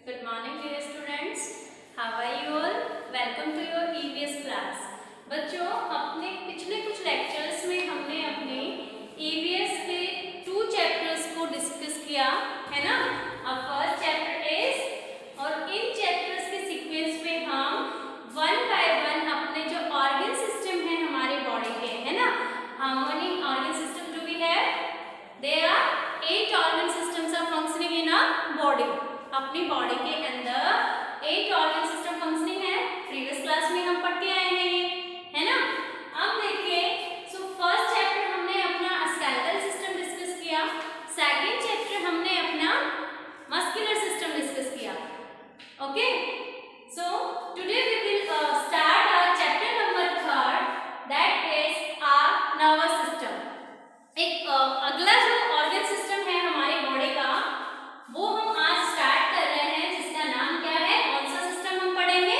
Good morning dear students. How are you all? Welcome to your EVS class. बच्चों, अपने पिछले कुछ lectures में हमने अपने EVS के 2 चैप्टर्स को डिस्कस किया है ना। अब फर्स्ट चैप्टर इज, और इन चैप्टर्स के सीक्वेंस में हम वन बाय वन अपने जो ऑर्गन सिस्टम है हमारे बॉडी के, है ना, how many organ system do we have? There are 8 organ systems are functioning in a body. अपनी बॉडी के अंदर 8 ऑर्गन सिस्टम फंक्शनिंग है। प्रीवियस क्लास में हम पढ़ के आए हैं ये, है ना। अब देखिए, सो फर्स्ट चैप्टर हमने अपना स्केलेटल सिस्टम डिस्कस किया, सेकंड चैप्टर हमने अपना मस्कुलर सिस्टम डिस्कस किया। Okay, so today we will start our chapter number 3, that is our nervous system. एक अगला जो ऑर्गन सिस्टम है हमारी बॉडी का, वो हम आज स्टार्ट कर रहे हैं, जिसका नाम क्या है, कौन सा सिस्टम हम पढ़ेंगे?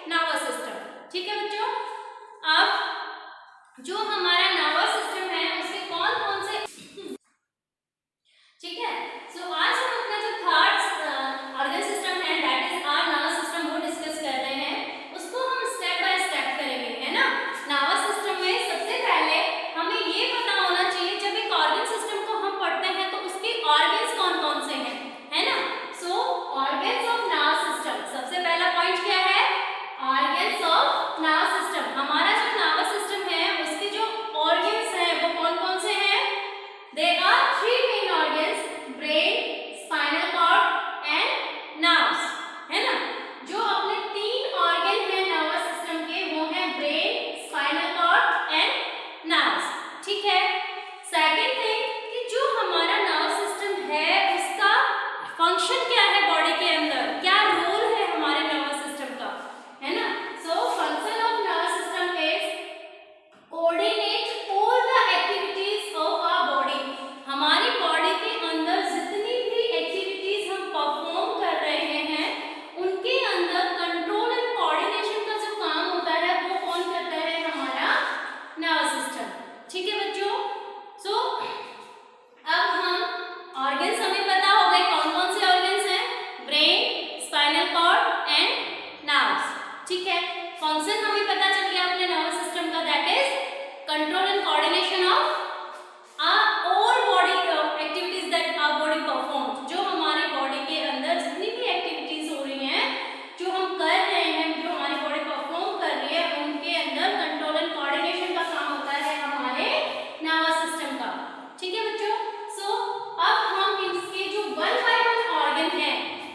Nervous system. ठीक है बच्चों, अब जो हमारा नर्वस सिस्टम है उसके कौन कौन से ठीक है, सो आज हम अपना जो थर्ड ऑर्गन सिस्टम है, that is our nervous system, वो डिस्कस कर रहे हैं। उसको हम स्टेप बाय स्टेप करेंगे, है ना। नर्वस सिस्टम में सबसे पहले हमें ये पता होना चाहिए, जब एक ऑर्गन सिस्टम को हम पढ़ते हैं तो उसके ऑर्गन्स कौन कौन से हैं, है ना। सो ऑर्गन्स ऑफ नर्वस सिस्टम, सबसे पहला पॉइंट क्या है? Organs of nervous system. हमारा जो नर्वस सिस्टम है उसके जो ऑर्गन्स हैं वो कौन कौन से हैं? They are 3 main organs, brain, spinal cord and nerves, है ना। जो अपने 3 ऑर्गन हैं नर्वस सिस्टम के, वो हैं brain, spinal cord and nerves. ठीक है। सेकंड थिंग कि जो हमारा नर्वस सिस्टम है उसका फंक्शन क्या है बॉडी के अंदर, क्या रोल है हमारे नर्वस सिस्टम का, है ना। So function of nervous system is coordinate all the activities of our body. हमारी बॉडी के अंदर जितनी भी एक्टिविटीज हम परफॉर्म कर रहे हैं उनके अंदर कंट्रोल एंड कोऑर्डिनेशन का जो काम होता है वो कौन करता है? हमारा नर्वस सिस्टम। ठीक है बच्चों, सो अब हम ऑर्गन्स हमें पता हो गए, कौन कौन से ऑर्गन्स हैं? Brain, spinal cord and nerves. ठीक है। फंक्शन हमें पता चल गया अपने नर्वस सिस्टम का, that is control and coordination of all body activities that our body perform. जो हमारी बॉडी के अंदर जितनी भी एक्टिविटीज हो रही हैं, जो हम कर रहे हैं, जो हमारी बॉडी परफॉर्म कर रही है, उनके अंदर कंट्रोल एंड कोऑर्डिनेशन का काम होता है हमारे नर्वस सिस्टम का। ठीक है बच्चों, सो अब हम इसके जो वन बाय वन ऑर्गन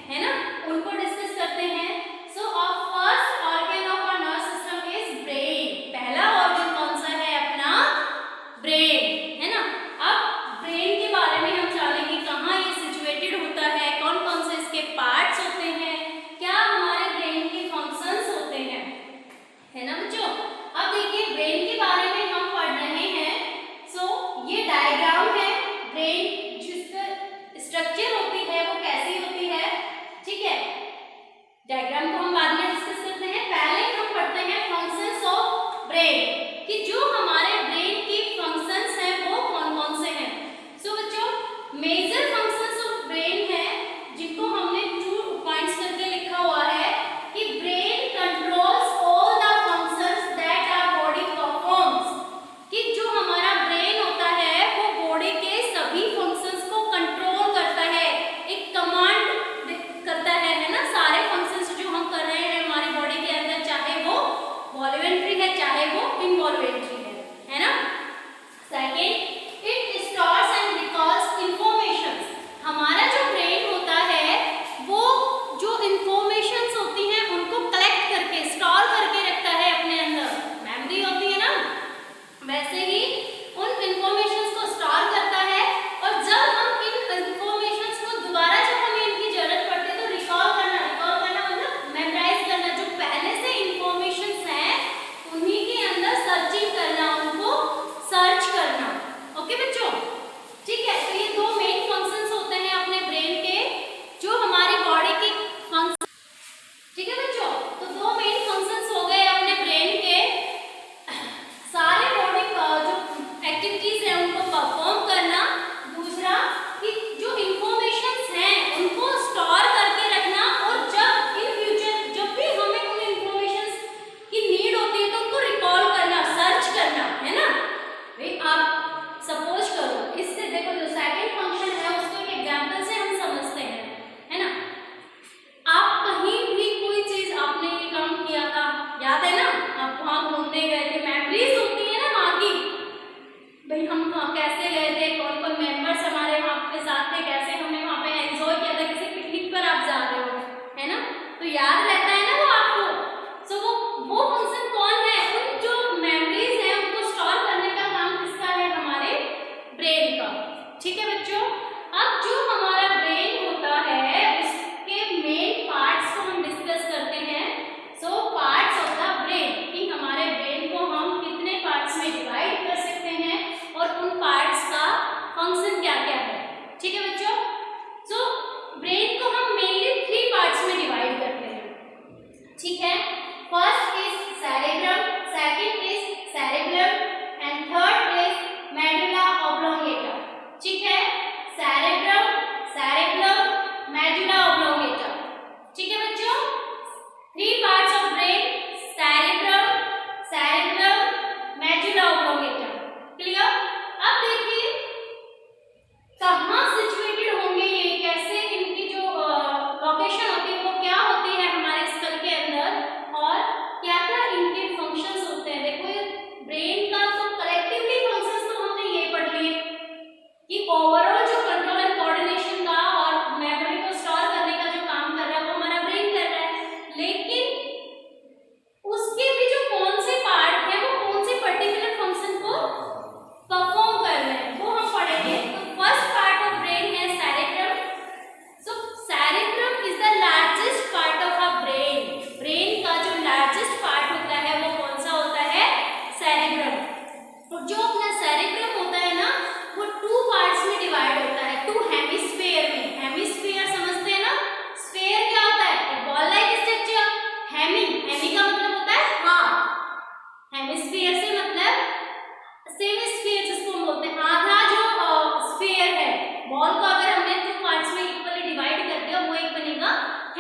है ना, उनको डिस्कस करते हैं। सो अब first organ of our nervous system is brain. पहला ऑर्गन कौन सा है अपना? ब्रेन।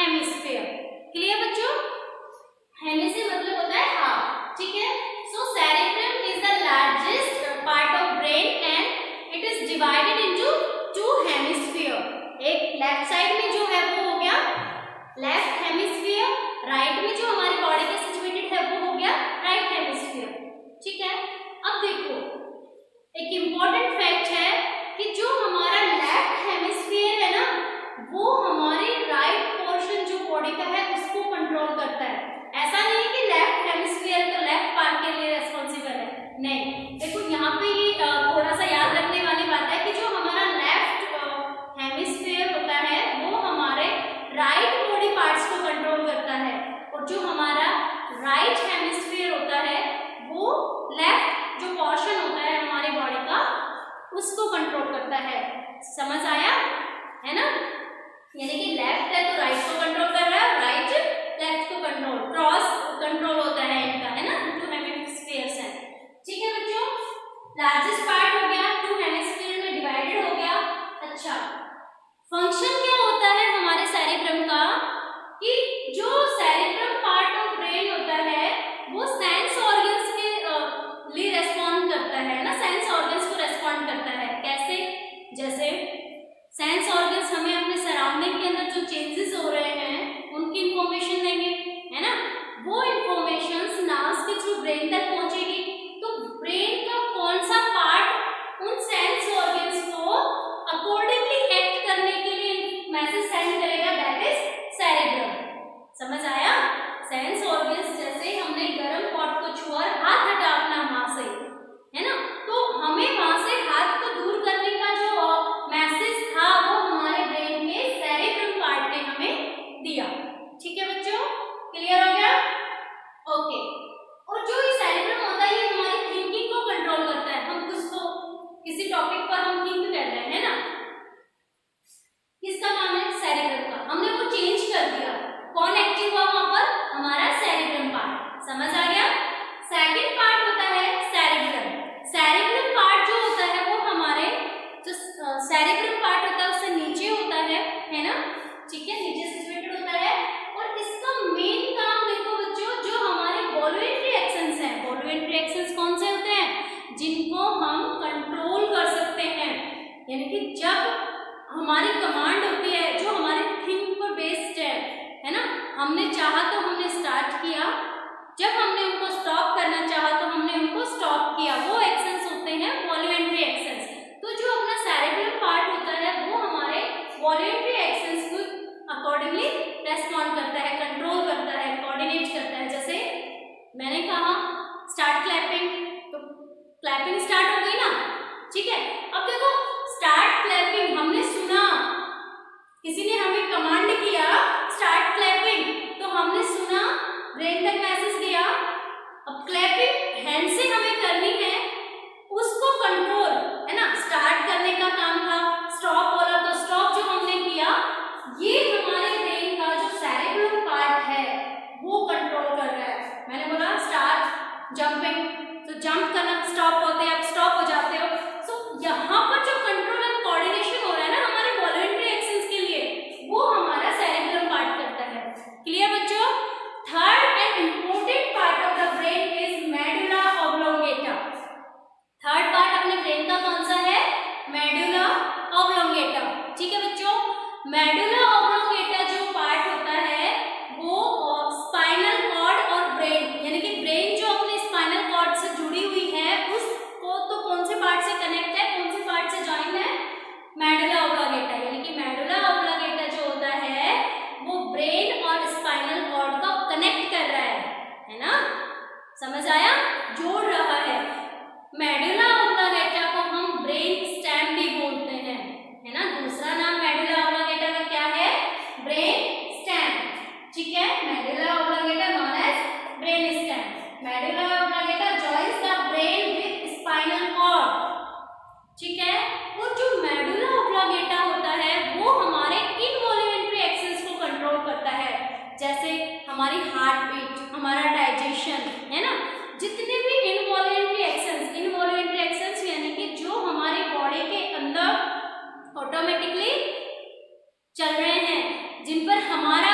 हेमिस्फीयर। क्लियर बच्चों? हेमी से मतलब होता है हाफ, ठीक है। So cerebrum is the largest part of brain and it is divided into two hemisphere. एक लेफ्ट साइड में जो है वो हो गया लेफ्ट हेमिस्फीयर, राइट में जो हमारी बॉडी के सिचुएटेड है वो हो गया राइट हेमिस्फीयर, ठीक है। अब देखो एक इम्पॉर्टेंट फैक्ट है कि जो हमारा लेफ्ट हेमिस्फीयर है ना वो हमारे राइट पोर्शन जो बॉडी का है उसको कंट्रोल करता है। ऐसा नहीं है कि लेफ्ट हेमिस्फीयर तो लेफ्ट पार्ट के लिए रिस्पॉन्सिबल है, नहीं। देखो यहाँ पे ये थोड़ा सा याद रखने वाली बात है कि जो हमारा लेफ्ट हेमिस्फीयर होता है वो हमारे राइट बॉडी पार्ट्स को कंट्रोल करता है और जो हमारा राइट हेमिस्फीयर होता है वो लेफ्ट जो पोर्शन होता है हमारी बॉडी का उसको कंट्रोल करता है। समझ आया है ना? यानी कि लेफ्ट है तो राइट को कंट्रोल कर रहा है, राइट लेफ्ट को कंट्रोल, क्रॉस कंट्रोल होता है इनका, है ना, टू हेमिस्फीयर्स है, ठीक है बच्चों। लार्जेस्ट पार्ट हो गया, टू हेमिस्फीयर में डिवाइडेड हो गया। अच्छा, फंक्शन क्या होता है हमारे सेरेब्रम का कि जो सेरेब्रम पार्ट ऑफ ब्रेन होता है वो सेंस ऑर्गन्स के लिए रेस्पॉन्ड करता है ना, सेंस ऑर्गन्स को रेस्पॉन्ड करता है। कैसे? जैसे सेंस ऑर्गन्स हमें अपने सराउंडिंग के अंदर जो चेंजेस हो रहे हैं उनकी इंफॉर्मेशन देंगे, है ना। वो इंफॉर्मेशंस नर्व्स के थ्रू ब्रेन तक पहुंचेगी, तो ब्रेन का कौन सा पार्ट उन सेंस ऑर्गन्स को अकॉर्डिंगली एक्ट करने के लिए मैसेज सेंड करेगा, दैट इज सेरेब्रम। समझ आया? सेंस ऑर्गन्स जैसे हमने गर्म पॉट को छुआ, हाथ हटा अपना वहां से, है ना, तो हमें वहां से हाथ को दूर करने का जो मैसेज था वो हमारे ब्रेन के सेरेब्रम पार्ट ने हमें दिया, ठीक है बच्चों? क्लियर हो गया? ओके। और जो ये सेरेब्रम होता है ये हमारी थिंकिंग को कंट्रोल करता है। हम कुछ तो किसी टॉपिक पर हम थिंक कर रहे हैं ना, किसका काम है? सेरेब्रम का। हमने वो चेंज कर दिया, कौन एक्टिव हुआ वहां पर? हमारा सेरेब्रम पार्ट। समझ आ गया? सेकंड पार्ट होता है सेरेब्रम। सेरेब्रम पार्ट जो होता है वो हमारे जो सेरेब्रम पार्ट होता है उससे नीचे होता है ना, ठीक है, नीचे सिचुएटेड होता है। और इसका मेन काम देखो बच्चों, जो हमारे वॉल्यूंटरी एक्शंस हैं, वॉल्यूंटरी एक्शंस कौन से होते हैं? जिनको हम कंट्रोल कर सकते हैं, यानी कि जब हमारी कमांड होती है जो हमारे थिंक पर बेस्ड है ना, हमने चाहा तो हमने स्टार्ट किया, जब हमने उनको स्टॉप करना चाहा तो हमने उनको स्टॉप किया, वो एक्शंस होते हैं वॉल्यूंटरी एक्शंस। तो जो अपना सेरेब्रम पार्ट होता है वो हमारे वॉल्यूंटरी एक्शंस को अकॉर्डिंगली रेस्पॉन्ड करता है, कंट्रोल करता है, कोऑर्डिनेट करता है। जैसे मैंने कहा स्टार्ट क्लैपिंग, तो क्लैपिंग स्टार्ट हो गई ना, ठीक है। अब देखो स्टार्ट क्लैपिंग हमने सुना, किसी ने हमें कमांड किया स्टार्ट क्लैपिंग, तो हमने सुना, ब्रेन तक मैसेज गया। अब क्लैपिंग हैंड से हमें करनी है, उसको कंट्रोल, है ना, स्टार्ट करने का काम था, स्टॉप बोला तो स्टॉप जो हमने किया, ये हमारे ब्रेन का जो सेरेब्रम पार्ट है वो कंट्रोल कर रहा है। मैंने बोला स्टार्ट जंपिंग, तो जंप करना, स्टॉप होते हैं, आप स्टॉप हो जाते हो। सो यहाँ पर जो कंट्रोल एंड कोऑर्डिनेशन हो रहा है ना हमारे वॉल्यूंटरी एक्शंस के लिए, वो हमारा सेरेब्रम पार्ट करता है। क्लियर बच्चों? Third and important part of the brain is medulla oblongata. Third part अपने ब्रेन का कौन सा है? मेडुला ऑब्लोंगेटा, ठीक है बच्चों। मेडुला ऑब्लोंगेटा जो पार्ट होता है वो स्पाइनल कॉर्ड और ब्रेन, यानी कि ब्रेन जो अपने स्पाइनल कॉर्ड से जुड़ी हुई है उसको तो कौन से पार्ट से कनेक्ट है, कौन से पार्ट से जॉइन है? Medulla oblongata. यानी कि मेडुला ऑब्लोंगेटा जो होता है वो ब्रेन और स्पाइनल कॉर्ड को कनेक्ट कर रहा है ना, समझ आया? जोड़ रहा है। मेडुला ऑब्लोंगेटा को हम ब्रेन स्टेम भी बोलते हैं, है ना। दूसरा नाम मेडुला ऑब्लोंगेटा का क्या है? ब्रेन स्टेम, ठीक है। Medulla oblongata known as brain stem. Medulla oblongata joins the brain with spinal cord, ठीक है। और जो मेडुला ऑब्लोंगेटा होता है वो हमारे इनवॉल्यूंटरी एक्शंस को कंट्रोल करता है, जैसे हमारी हार्ट बीट, हमारा डाइजेशन, है ना। जितने भी इनवॉल्यूंटरी एक्शंस यानी कि जो हमारी बॉडी के अंदर ऑटोमेटिकली चल रहे हैं, जिन पर हमारा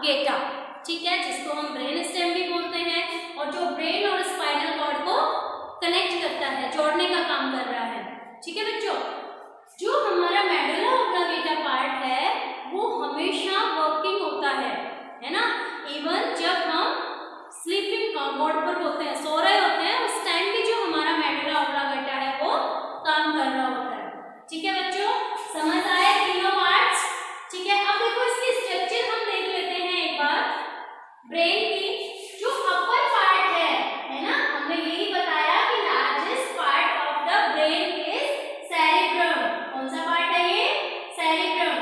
गेटा, ठीक है, जिसको हम ब्रेन स्टेम भी बोलते हैं और जो ब्रेन और स्पाइनल कॉर्ड को कनेक्ट करता है, जोड़ने का काम कर रहा है। ठीक है बच्चों, जो हमारा मेडुला ऑब्लिंगेटा पार्ट है वो हमेशा वर्किंग होता है ना। इवन जब हम स्लीपिंग मोड पर होते हैं, सो रहे होते हैं, उस टाइम भी जो हमारा मेडुला ऑब्लिंगेटा है वो काम कर रहा होता है। ठीक है बच्चों, समझ आए तीनों पार्ट्स? ठीक है, अब देखो इसकी स्ट्रक्चर हम देख लेते हैं एक बार। ब्रेन की जो अपर पार्ट है ना, हमने यही बताया कि largest part of the brain is cerebrum. कौन सा पार्ट है ये? सेरिब्रम।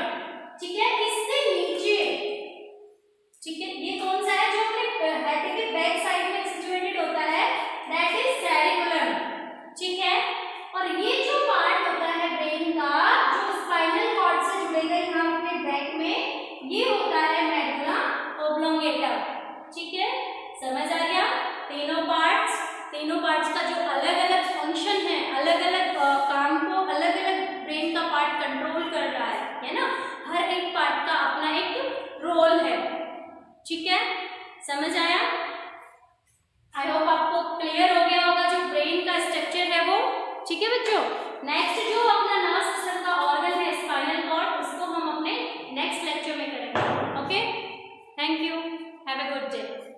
ठीक है, इससे नीचे, ठीक है, ये कौन सा है जो अपने हेड के बैक साइड में सिचुएटेड होता है? That is cerebellum. ठीक है, और ये जो पार्ट होता है ब्रेन का जो स्पाइनल कॉर्ड से जुड़ेगा यहाँ अपने बैक में, ये होता है मेडुला ऑब्लिंगेटा। ठीक है, समझ आ गया? तीनों पार्ट्स का जो अलग अलग फंक्शन है, अलग अलग काम को अलग अलग ब्रेन का पार्ट कंट्रोल कर रहा है ना। हर एक पार्ट का अपना एक रोल है। ठीक है, समझ आया? आई होप आपको क्लियर हो गया होगा जो ब्रेन का स्ट्रक्चर है वो। ठीक है बच्चों, नेक्स्ट जो अपना नर्वस सिस्टम का ऑर्गन है स्पाइनल कॉर्ड, उसको हम अपने नेक्स्ट लेक्चर में करेंगे। Okay, thank you, have a good day.